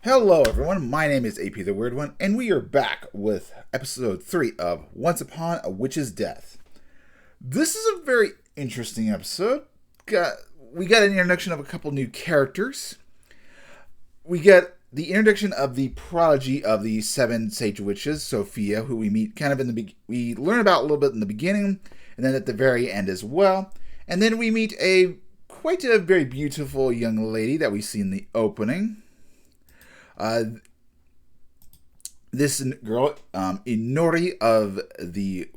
Hello, everyone. My name is AP the Weird One, and we are back with episode 3 of Once Upon a Witch's Death. This is a very interesting episode. We got an introduction of a couple new characters. We get the introduction of the prodigy of the seven sage witches, Sophia, who we meet kind of we learn about a little bit in the beginning, and then at the very end as well. And then we meet quite a very beautiful young lady that we see in the opening. This girl, Inori of the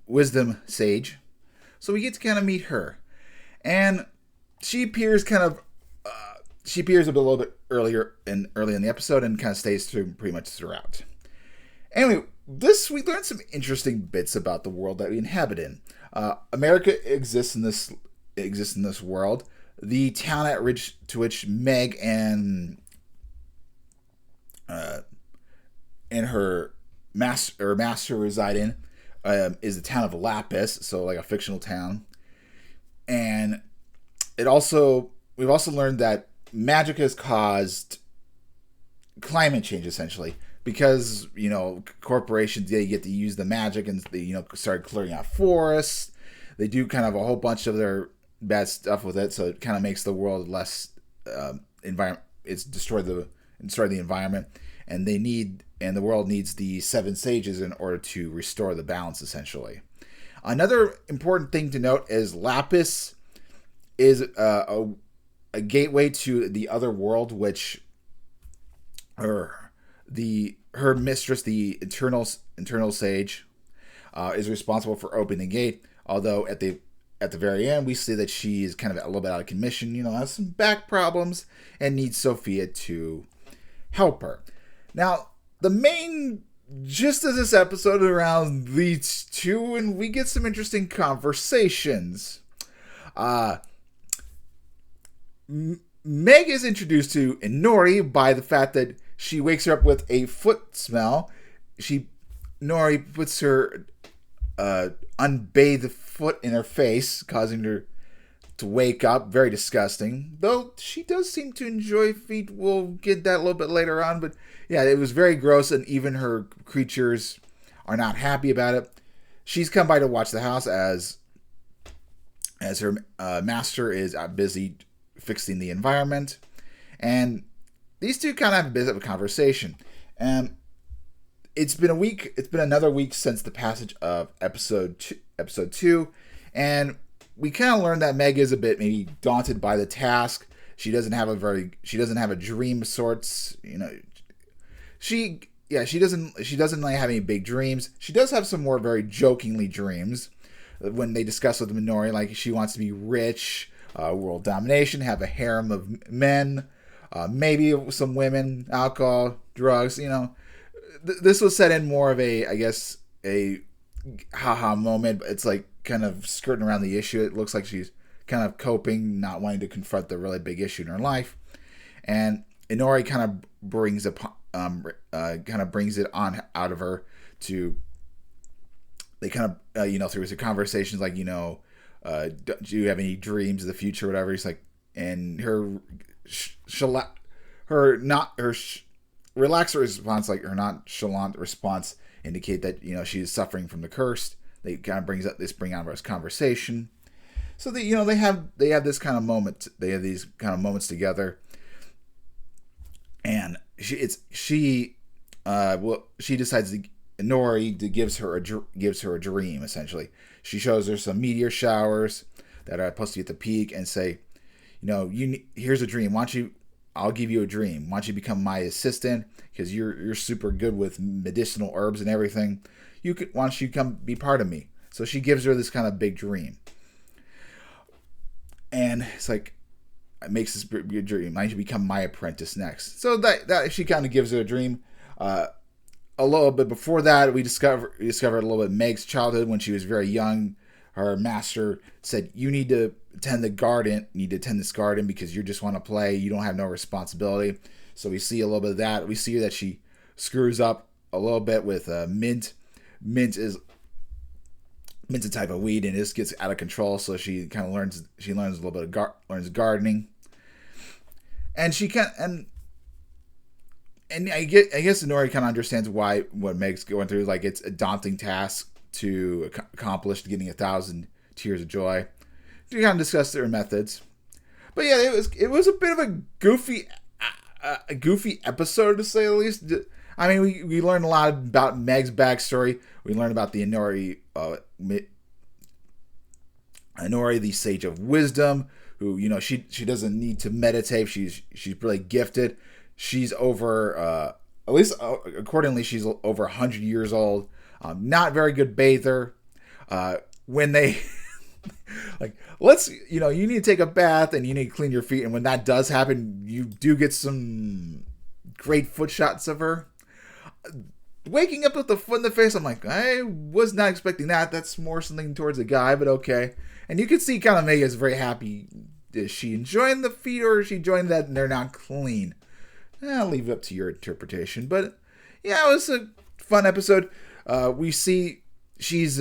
wisdom sage. So we get to kind of meet her, and she appears a little bit early in the episode and kind of stays through pretty much throughout. Anyway, we learned some interesting bits about the world that we inhabit in. America exists in this world. The town to which Meg and her master reside in is the town of Lapis, so like a fictional town. And we've also learned that magic has caused climate change, essentially, because corporations, they get to use the magic and they start clearing out forests. They do kind of a whole bunch of their bad stuff with it, so it kind of makes the world less environment. It's destroyed the environment, and the world needs the seven sages in order to restore the balance, essentially. Another important thing to note is Lapis is a gateway to the other world, which her mistress, the eternal sage, is responsible for opening the gate. Although at the very end, we see that she is kind of a little bit out of commission, has some back problems, and needs Sophia to help her. Now, the main gist of this episode around these two, and we get some interesting conversations. Meg is introduced to Inori by the fact that she wakes her up with a foot smell. Inori puts her unbathed foot in her face, causing her to wake up. Very disgusting. Though she does seem to enjoy feet. We'll get that a little bit later on. But yeah, it was very gross, and even her creatures are not happy about it. She's come by to watch the house as her master is busy fixing the environment. And these two kind of have a bit of a conversation. And it's been another week since the passage of episode 2, and we kind of learned that Meg is a bit maybe daunted by the task. She doesn't have a dream of sorts. She doesn't really have any big dreams. She does have some more very jokingly dreams when they discuss with Minori, like she wants to be rich, world domination, have a harem of men, maybe some women, alcohol, drugs. This was set in more of a haha moment, but it's like kind of skirting around the issue. It looks like she's kind of coping, not wanting to confront the really big issue in her life. And Inori kind of brings it on out of her to, they kind of, through some conversations like, do you have any dreams of the future, or whatever. He's like, and her relaxed response, like her nonchalant response, indicate that she's suffering from the curse. They kind of bring out this conversation. So they have this kind of moment. They have these kind of moments together, and she decides Nori gives her a dream. Essentially, she shows her some meteor showers that are supposed to be at the peak, and say, here's a dream. I'll give you a dream. Why don't you become my assistant? Because you're super good with medicinal herbs and everything. Why don't you come be part of me? So she gives her this kind of big dream. And it's like, it makes this big dream. Why don't you become my apprentice next? So that she kind of gives her a dream. A little bit before that, we discovered a little bit of Meg's childhood when she was very young. Her master said, you need to tend this garden because you just want to play. You don't have no responsibility. So we see a little bit of that. We see that she screws up a little bit with mint. Mint's a type of weed, and this gets out of control. So she kind of learns a little bit of learns gardening. and she can and I guess Inori kind of understands what Meg's going through. Like, it's a daunting task to accomplish getting 1,000 tears of joy. To kind of discuss their methods, but yeah, it was a bit of a goofy episode, to say the least. I mean, we learned a lot about Meg's backstory. We learned about the Inori, the Sage of Wisdom, who, you know, she doesn't need to meditate. She's really gifted. She's over, at least accordingly, she's over 100 years old. Not very good bather. When they like, you need to take a bath and you need to clean your feet. And when that does happen, you do get some great foot shots of her. Waking up with the foot in the face, I'm like, I was not expecting that. That's more something towards a guy, but okay. And you can see kind of Mega's very happy. Is she enjoying the feet, or is she enjoying that and they're not clean? I'll leave it up to your interpretation. But yeah, it was a fun episode. We see she's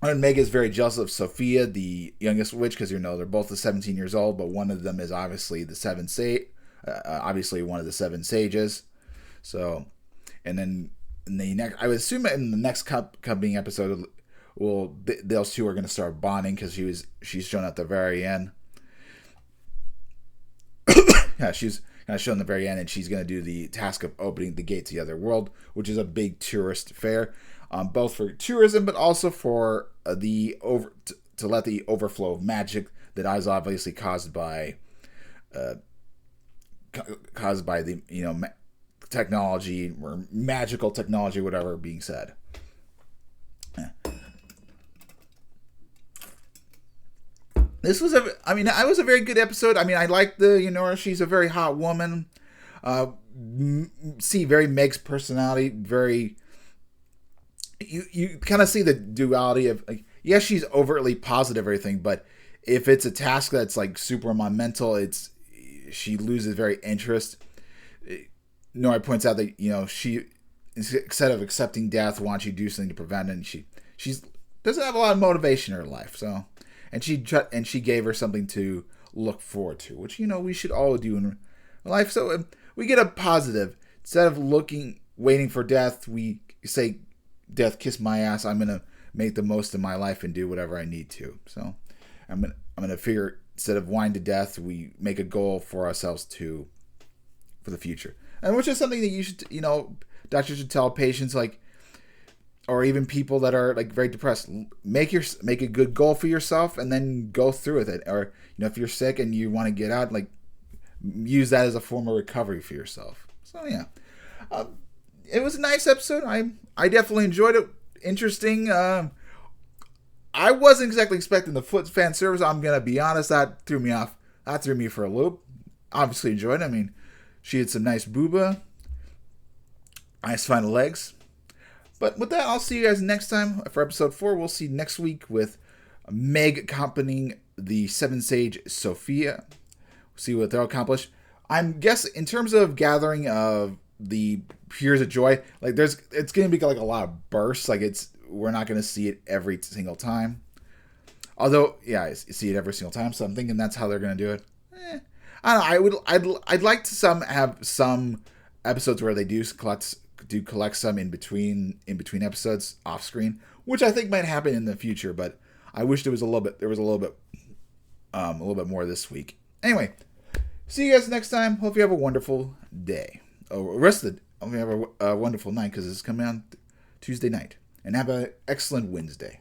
and Mega's very jealous of Sophia, the youngest witch, because, you know, they're both 17 years old, but one of them is obviously the obviously one of the 7 sages. So, and then in the next, I would assume in the next coming episode, those two are going to start bonding, because she's shown at the very end. Yeah, she's kind of shown at the very end, and she's going to do the task of opening the gate to the other world, which is a big tourist fair, both for tourism, but also for to let the overflow of magic that is obviously caused by the, you know, technology or magical technology, whatever being said. Yeah. This was I was a very good episode. I mean, I like she's a very hot woman. See very Meg's personality, very, you kind of see the duality of, like, yes, she's overtly positive, everything, but if it's a task that's like super monumental, she loses very interest. Nora points out that, you know, she, instead of accepting death, wants you to do something to prevent it, and she doesn't have a lot of motivation in her life. So, and she gave her something to look forward to, which, you know, we should all do in life. So we get a positive. Instead of waiting for death, we say, "Death, kiss my ass. I'm gonna make the most of my life and do whatever I need to." So I'm gonna figure, instead of whining to death, we make a goal for ourselves for the future. And which is something that you should, you know, doctors should tell patients, like, or even people that are like very depressed, make a good goal for yourself and then go through with it. Or, you know, if you're sick and you want to get out, like, use that as a form of recovery for yourself. So yeah, it was a nice episode. I definitely enjoyed it. Interesting. I wasn't exactly expecting the foot fan service. I'm gonna be honest, that threw me off. That threw me for a loop. Obviously enjoyed it. I mean, she had some nice booba, nice fine legs. But with that, I'll see you guys next time for episode 4. We'll see next week with Meg accompanying the 7 Sage Sophia. We'll see what they'll accomplish. I'm guessing in terms of gathering of the Tears of Joy, like, it's going to be like a lot of bursts. Like, we're not going to see it every single time. Although, yeah, I see it every single time, so I'm thinking that's how they're going to do it. I don't know. I'd like to have some episodes where they do collect some in between episodes off screen, which I think might happen in the future. But I wish there was a little bit more this week. Anyway, see you guys next time. Hope you have a wonderful day. Hope you have a wonderful night, because it's coming out Tuesday night, and have an excellent Wednesday.